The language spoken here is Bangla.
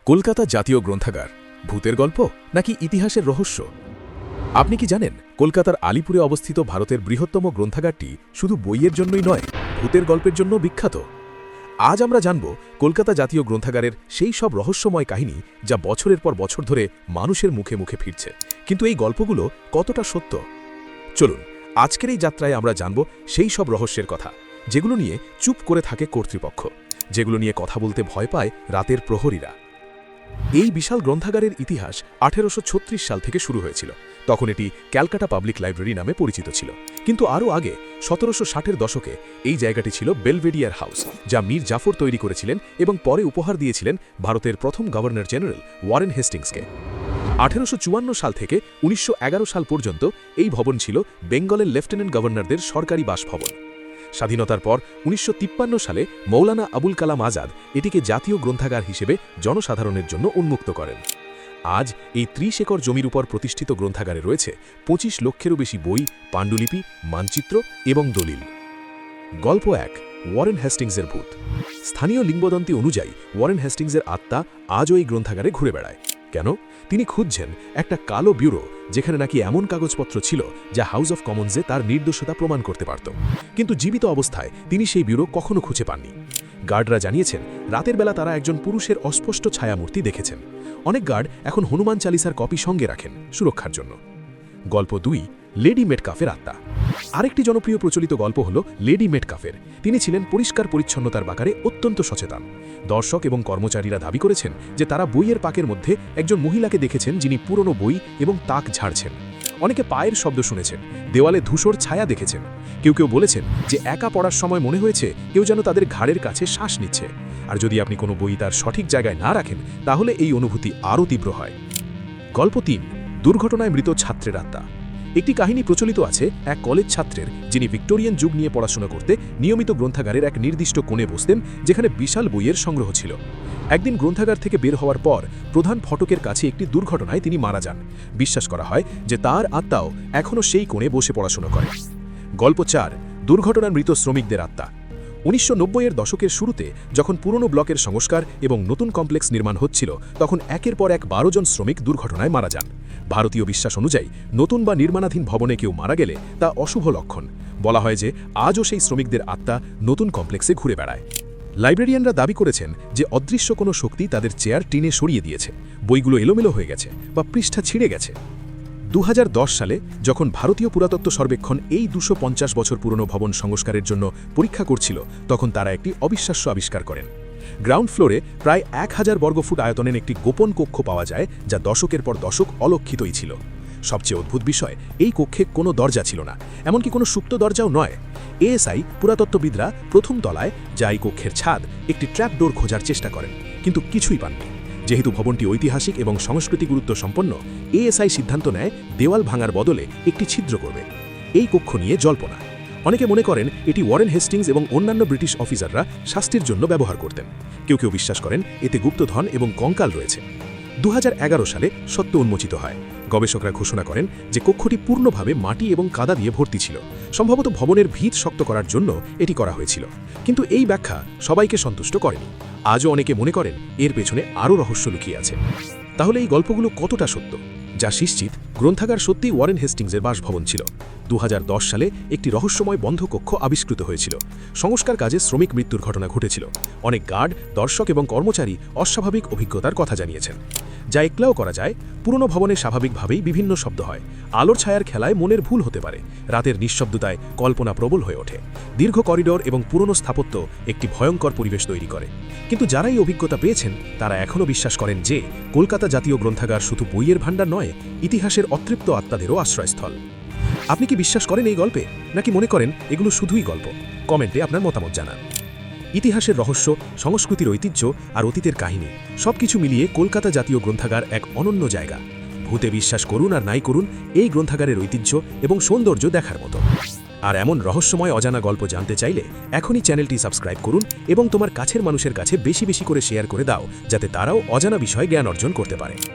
কলকাতা জাতীয় গ্রন্থাগার ভূতের গল্প নাকি ইতিহাসের রহস্য? আপনি কি জানেন কলকাতার আলিপুরে অবস্থিত ভারতের বৃহত্তম গ্রন্থাগারটি শুধু বইয়ের জন্যই নয়, ভূতের গল্পের জন্য বিখ্যাত? আজ আমরা জানব কলকাতা জাতীয় গ্রন্থাগারের সেই সব রহস্যময় কাহিনী যা বছরের পর বছর ধরে মানুষের মুখে মুখে ফিরছে। কিন্তু এই গল্পগুলো কতটা সত্য? চলুন আজকের এই যাত্রায় আমরা জানব সেই সব রহস্যের কথা যেগুলো নিয়ে চুপ করে থাকে কর্তৃপক্ষ, যেগুলো নিয়ে কথা বলতে ভয় পায় রাতের প্রহরীরা। এই বিশাল গ্রন্থাগারের ইতিহাস 1836 সাল থেকে শুরু হয়েছিল। তখন এটি ক্যালকাটা পাবলিক লাইব্রেরি নামে পরিচিত ছিল। কিন্তু আরও আগে 1760-এর দশকে এই জায়গাটি ছিল বেলভেডিয়ার হাউস, যা মীর জাফর তৈরি করেছিলেন এবং পরে উপহার দিয়েছিলেন ভারতের প্রথম গভর্নর জেনারেল ওয়ারেন হেস্টিংসকে। 1854 সাল থেকে 1911 সাল পর্যন্ত এই ভবন ছিল বেঙ্গলের লেফটেন্যান্ট গভর্নরদের সরকারি বাসভবন। স্বাধীনতার পর 1953 সালে মৌলানা আবুল কালাম আজাদ এটিকে জাতীয় গ্রন্থাগার হিসেবে জনসাধারণের জন্য উন্মুক্ত করেন। আজ এই 30 একর জমির উপর প্রতিষ্ঠিত গ্রন্থাগারে রয়েছে 25 লক্ষেরও বেশি বই, পাণ্ডুলিপি, মানচিত্র এবং দলিল। গল্প 1, ওয়ারেন হেস্টিংসের ভূত। স্থানীয় লিঙ্গবদন্তি অনুযায়ী ওয়ারেন হেস্টিংসের আত্মা আজও এই গ্রন্থাগারে ঘুরে বেড়ায়। কেন? তিনি খুঁজছেন একটা কালো ব্যুরো যেখানে নাকি এমন কাগজপত্র ছিল যা হাউস অফ কমন্সে তার নির্দোষতা প্রমাণ করতে পারত। কিন্তু জীবিত অবস্থায় তিনি সেই ব্যুরো কখনো খুঁজে পাননি। গার্ডরা জানিয়েছেন রাতের বেলা তারা একজন পুরুষের অস্পষ্ট ছায়ামূর্তি দেখেছেন। অনেক গার্ড এখন হনুমান চালিসার কপি সঙ্গে রাখেন সুরক্ষার জন্য। গল্প 2, লেডি মেটকাফের আত্মা। আরেকটি জনপ্রিয় প্রচলিত গল্প হল লেডি মেটকাফের। তিনি ছিলেন পরিষ্কার পরিচ্ছন্নতার ব্যাপারে অত্যন্ত সচেতন। দর্শক এবং কর্মচারীরা দাবি করেছেন যে তারা বইয়ের পাকের মধ্যে একজন মহিলাকে দেখেছেন যিনি পুরনো বই এবং তাক ঝাড়ছেন। অনেকে পায়ের শব্দ শুনেছেন, দেওয়ালে ধূসর ছায়া দেখেছেন। কেউ কেউ বলেছেন যে একা পড়ার সময় মনে হয়েছে কেউ যেন তাদের ঘাড়ের কাছে শ্বাস নিচ্ছে। আর যদি আপনি কোনো বই তার সঠিক জায়গায় না রাখেন তাহলে এই অনুভূতি আরও তীব্র হয়। গল্প 3, দুর্ঘটনায় মৃত ছাত্রের আত্মা। একটি কাহিনী প্রচলিত আছে এক কলেজ ছাত্রের, যিনি ভিক্টোরিয়ান যুগ নিয়ে পড়াশোনা করতে নিয়মিত গ্রন্থাগারের এক নির্দিষ্ট কোণে বসতেন যেখানে বিশাল বইয়ের সংগ্রহ ছিল। একদিন গ্রন্থাগার থেকে বের হওয়ার পর প্রধান ফটকের কাছে একটি দুর্ঘটনায় তিনি মারা যান। বিশ্বাস করা হয় যে তার আত্মাও এখনও সেই কোণে বসে পড়াশোনা করে। গল্প 4, দুর্ঘটনার মৃত শ্রমিকদের আত্মা। 1990-এর দশকের শুরুতে যখন পুরনো ব্লকের সংস্কার এবং নতুন কমপ্লেক্স নির্মাণ হচ্ছিল, তখন একের পর এক 12 জন শ্রমিক দুর্ঘটনায় মারা যান। ভারতীয় বিশ্বাস অনুযায়ী নতুন বা নির্মাণাধীন ভবনে কেউ মারা গেলে তা অশুভ লক্ষণ। বলা হয় যে আজও সেই শ্রমিকদের আত্মা নতুন কমপ্লেক্সে ঘুরে বেড়ায়। লাইব্রেরিয়ানরা দাবি করেছেন যে অদৃশ্য কোনো শক্তি তাদের চেয়ার টেনে সরিয়ে দিয়েছে, বইগুলো এলোমেলো হয়ে গেছে বা পৃষ্ঠা ছিঁড়ে গেছে। 2010 সালে যখন ভারতীয় পুরাতত্ত্ব সর্বেক্ষণ এই 250 বছর পুরনো ভবন সংস্কারের জন্য পরীক্ষা করছিল, তখন তারা একটি অবিশ্বাস্য আবিষ্কার করেন। গ্রাউন্ড ফ্লোরে প্রায় 1000 বর্গফুট আয়তনের একটি গোপন কক্ষ পাওয়া যায়, যা দশকের পর দশক অলক্ষিতই ছিল। সবচেয়ে অদ্ভুত বিষয়, এই কক্ষে কোনো দরজা ছিল না, এমনকি কোনো সুপ্ত দরজাও নয়। এএসআই পুরাতত্ত্ববিদরা প্রথম তলায়, যা এই কক্ষের ছাদ, একটি ট্র্যাপ ডোর খোঁজার চেষ্টা করেন, কিন্তু কিছুই পাননি। যেহেতু ভবনটি ঐতিহাসিক এবং সংস্কৃতি গুরুত্ব সম্পন্ন, এএসআই সিদ্ধান্ত নেয় দেওয়াল ভাঙার বদলে একটি ছিদ্র করবে। এই কক্ষ নিয়ে জল্পনা। অনেকে মনে করেন এটি ওয়ারেন হেস্টিংস এবং অন্যান্য ব্রিটিশ অফিসাররা শাস্তির জন্য ব্যবহার করতেন। কেউ কেউ বিশ্বাস করেন এতে গুপ্তধন এবং কঙ্কাল রয়েছে। 2011 সালে সত্য উন্মোচিত হয়। গবেষকরা ঘোষণা করেন যে কক্ষটি পূর্ণভাবে মাটি এবং কাদা দিয়ে ভর্তি ছিল। সম্ভবত ভবনের ভিত শক্ত করার জন্য এটি করা হয়েছিল। কিন্তু এই ব্যাখ্যা সবাইকে সন্তুষ্ট করেনি। আজও অনেকে মনে করেন এর পেছনে আরও রহস্য লুকিয়ে আছে। তাহলে এই গল্পগুলো কতটা সত্য? যা নিশ্চিত, গ্রন্থাগার সত্যিই ওয়ারেন হেস্টিংসের বাসভবন ছিল। 2010 সালে একটি রহস্যময় বন্ধ কক্ষ আবিষ্কৃত হয়েছিল। সংস্কার কাজে শ্রমিক মৃত্যুর ঘটনা ঘটেছিল। অনেক গার্ড, দর্শক এবং কর্মচারী অস্বাভাবিক অভিজ্ঞতার কথা জানিয়েছেন। যা একলাও করা যায়, পুরনো ভবনে স্বাভাবিকভাবেই বিভিন্ন শব্দ হয়। আলোর ছায়ার খেলায় মনের ভুল হতে পারে। রাতের নিঃশব্দতায় কল্পনা প্রবল হয়ে ওঠে। দীর্ঘ করিডোর এবং পুরনো স্থাপত্য একটি ভয়ঙ্কর পরিবেশ তৈরি করে। কিন্তু যারা এই অভিজ্ঞতা পেয়েছেন তারা এখনও বিশ্বাস করেন যে কলকাতা জাতীয় গ্রন্থাগার শুধু বইয়ের ভাণ্ডার নয়, ইতিহাসের অতৃপ্ত আত্মাদেরও আশ্রয়স্থল। আপনি কি বিশ্বাস করেন এই গল্পে, নাকি মনে করেন এগুলো শুধুই গল্প? কমেন্টে আপনার মতামত জানান। ইতিহাসের রহস্য, সংস্কৃতির ঐতিহ্য আর অতীতের কাহিনী সবকিছু মিলিয়ে কলকাতা জাতীয় গ্রন্থাগার এক অনন্য জায়গা। ভূতে বিশ্বাস করুন আর নাই করুন, এই গ্রন্থাগারের ঐতিহ্য এবং সৌন্দর্য দেখার মতো। আর এমন রহস্যময় অজানা গল্প জানতে চাইলে এখনই চ্যানেলটি সাবস্ক্রাইব করুন এবং তোমার কাছের মানুষের কাছে বেশি বেশি করে শেয়ার করে দাও, যাতে তারাও অজানা বিষয়ে জ্ঞান অর্জন করতে পারে।